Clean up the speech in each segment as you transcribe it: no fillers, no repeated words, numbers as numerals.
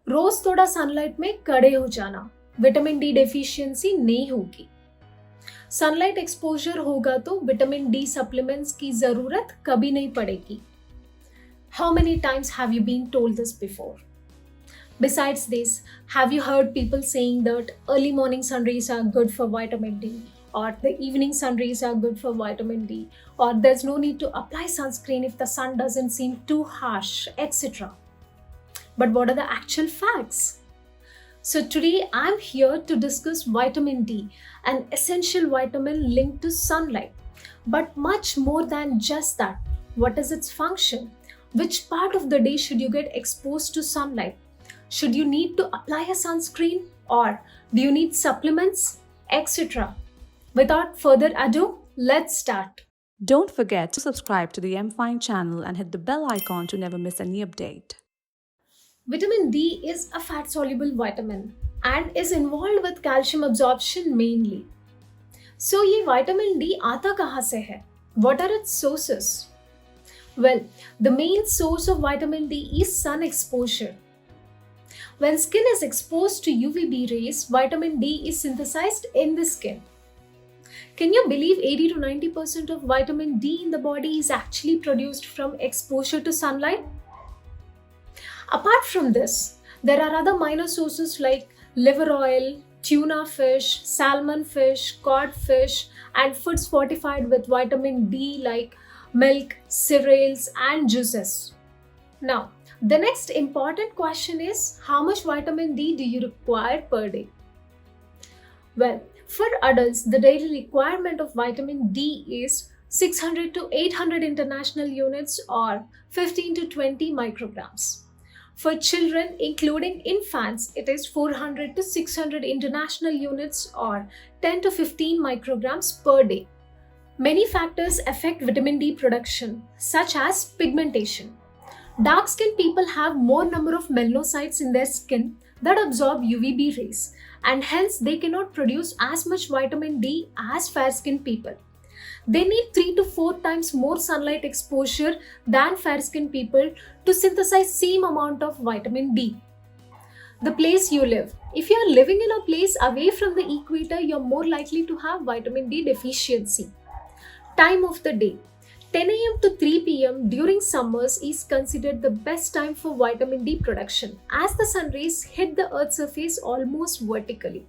रोज थोड़ा सनलाइट में खड़े हो जाना, विटामिन डी डेफिशिएंसी नहीं होगी। सनलाइट एक्सपोजर होगा तो विटामिन डी सप्लीमेंट्स की जरूरत कभी नहीं पड़ेगी। How many times have you been told this before? Besides this, have you heard people saying that early morning sun rays are good for vitamin D, or the evening sun rays are good for vitamin D, or there's no need to apply sunscreen if the sun doesn't seem too harsh, etc. But what are the actual facts? So today I'm here to discuss vitamin D, an essential vitamin linked to sunlight. But much more than just that. What is its function? Which part of the day should you get exposed to sunlight? Should you need to apply a sunscreen, or do you need supplements, etc.? Without further ado, let's start. Don't forget to subscribe to the MFine channel and hit the bell icon to never miss any update. Vitamin D is a fat soluble vitamin and is involved with calcium absorption mainly. So ये vitamin D आता कहाँ से है? What are its sources? Well, the main source of vitamin D is sun exposure. When skin is exposed to UVB rays, vitamin D is synthesized in the skin. Can you believe 80 to 90% of vitamin D in the body is actually produced from exposure to sunlight? Apart from this, there are other minor sources like liver oil, tuna fish, salmon fish, cod fish, and foods fortified with vitamin D like milk, cereals, and juices. Now, the next important question is, how much vitamin D do you require per day? Well, for adults, the daily requirement of vitamin D is 600 to 800 international units, or 15 to 20 micrograms. For children, including infants, it is 400 to 600 international units, or 10 to 15 micrograms per day. Many factors affect vitamin D production, such as pigmentation. Dark-skinned people have more number of melanocytes in their skin that absorb UVB rays, and hence they cannot produce as much vitamin D as fair-skinned people. They need 3 to 4 times more sunlight exposure than fair-skinned people to synthesize same amount of vitamin D. The place you live. If you are living in a place away from the equator, you are more likely to have vitamin D deficiency. Time of the day. 10 a.m. to 3 p.m. during summers is considered the best time for vitamin D production, as the sun rays hit the earth's surface almost vertically.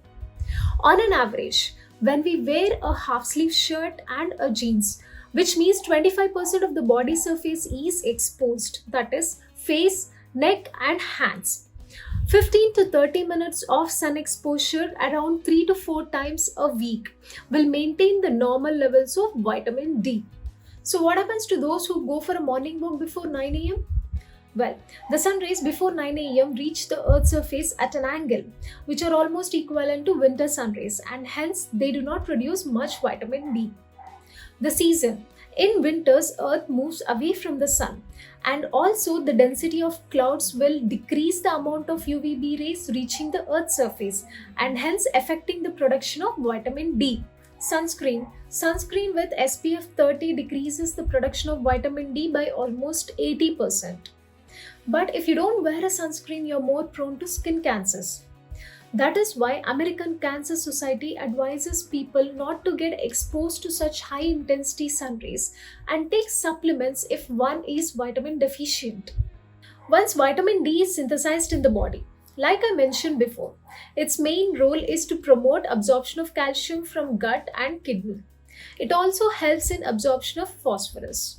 On an average, when we wear a half sleeve shirt and a jeans, which means 25% of the body surface is exposed, that is face, neck, and hands. 15 to 30 minutes of sun exposure around 3 to 4 times a week will maintain the normal levels of vitamin D. So what happens to those who go for a morning walk before 9 a.m.? Well, the sun rays before 9 a.m. reach the earth's surface at an angle, which are almost equivalent to winter sun rays, and hence they do not produce much vitamin D. The season. In winters, earth moves away from the sun, and also the density of clouds will decrease the amount of UVB rays reaching the earth's surface, and hence affecting the production of vitamin D. Sunscreen. Sunscreen with SPF 30 decreases the production of vitamin D by almost 80%. But if you don't wear a sunscreen, you're more prone to skin cancers. That is why American Cancer Society advises people not to get exposed to such high intensity sun rays and take supplements if one is vitamin deficient. Once vitamin D is synthesized in the body, like I mentioned before, its main role is to promote absorption of calcium from gut and kidney. It also helps in absorption of phosphorus.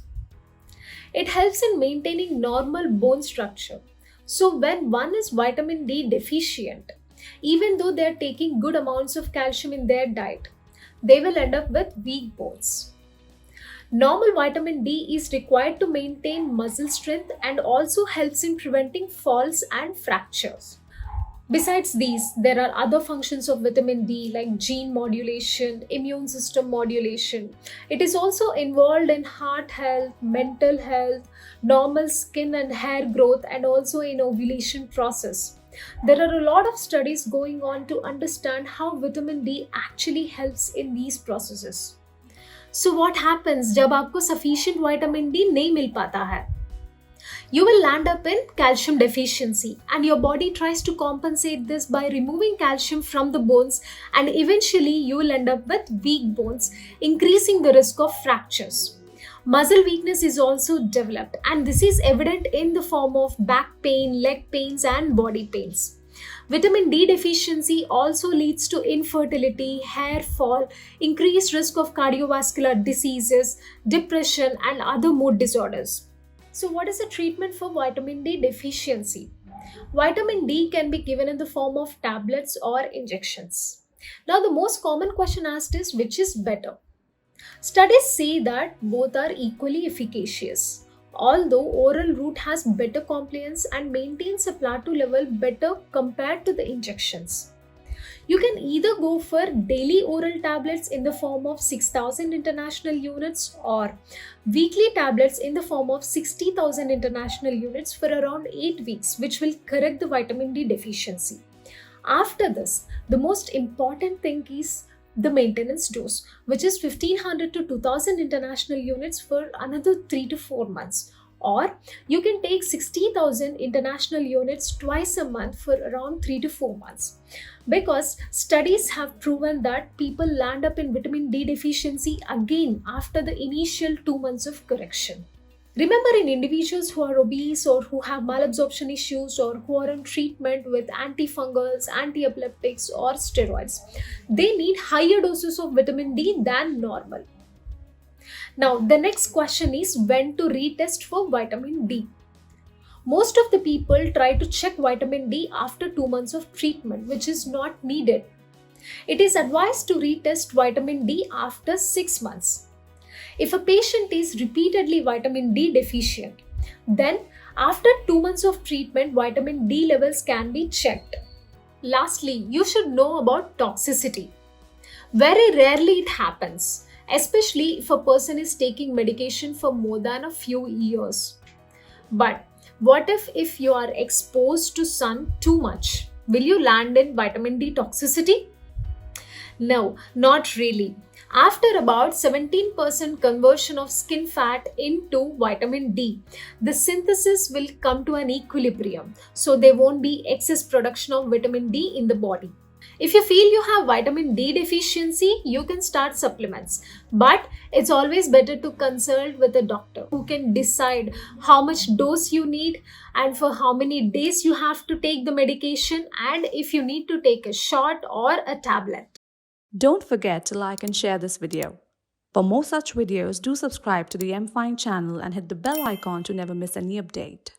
It helps in maintaining normal bone structure. So when one is vitamin D deficient, even though they are taking good amounts of calcium in their diet, they will end up with weak bones. Normal vitamin D is required to maintain muscle strength and also helps in preventing falls and fractures. Besides these, there are other functions of vitamin D like gene modulation, immune system modulation. It is also involved in heart health, mental health, normal skin and hair growth, and also in ovulation process. There are a lot of studies going on to understand how vitamin D actually helps in these processes. So what happens जब आपको sufficient vitamin D नहीं मिल पाता है? you will land up in calcium deficiency, and your body tries to compensate this by removing calcium from the bones, and eventually you will end up with weak bones, increasing the risk of fractures. Muscle weakness is also developed, and this is evident in the form of back pain, leg pains, and body pains. Vitamin D deficiency also leads to infertility, hair fall, increased risk of cardiovascular diseases, depression, and other mood disorders. So, what is the treatment for vitamin D deficiency? Vitamin D can be given in the form of tablets or injections. Now, the most common question asked is which is better? Studies say that both are equally efficacious. Although oral route has better compliance and maintains a plateau level better compared to the injections. You can either go for daily oral tablets in the form of 6,000 international units or weekly tablets in the form of 60,000 international units for around 8 weeks, which will correct the vitamin D deficiency. After this, the most important thing is the maintenance dose, which is 1500 to 2000 international units for another 3 to 4 months. Or you can take 60,000 international units twice a month for around 3 to 4 months. Because studies have proven that people land up in vitamin D deficiency again after the initial 2 months of correction. Remember, in individuals who are obese or who have malabsorption issues or who are on treatment with antifungals, anti-epileptics, or steroids, they need higher doses of vitamin D than normal. Now, the next question is when to retest for vitamin D. Most of the people try to check vitamin D after 2 months of treatment, which is not needed. It is advised to retest vitamin D after 6 months. If a patient is repeatedly vitamin D deficient, then after 2 months of treatment, vitamin D levels can be checked. Lastly, you should know about toxicity. Very rarely it happens, especially if a person is taking medication for more than a few years. But what if you are exposed to sun too much? Will you land in vitamin D toxicity? No, not really. After about 17% conversion of skin fat into vitamin D, the synthesis will come to an equilibrium. So there won't be excess production of vitamin D in the body. If you feel you have vitamin D deficiency, you can start supplements. But it's always better to consult with a doctor who can decide how much dose you need and for how many days you have to take the medication and if you need to take a shot or a tablet. Don't forget to like and share this video. For more such videos, do subscribe to the MFine channel and hit the bell icon to never miss any update.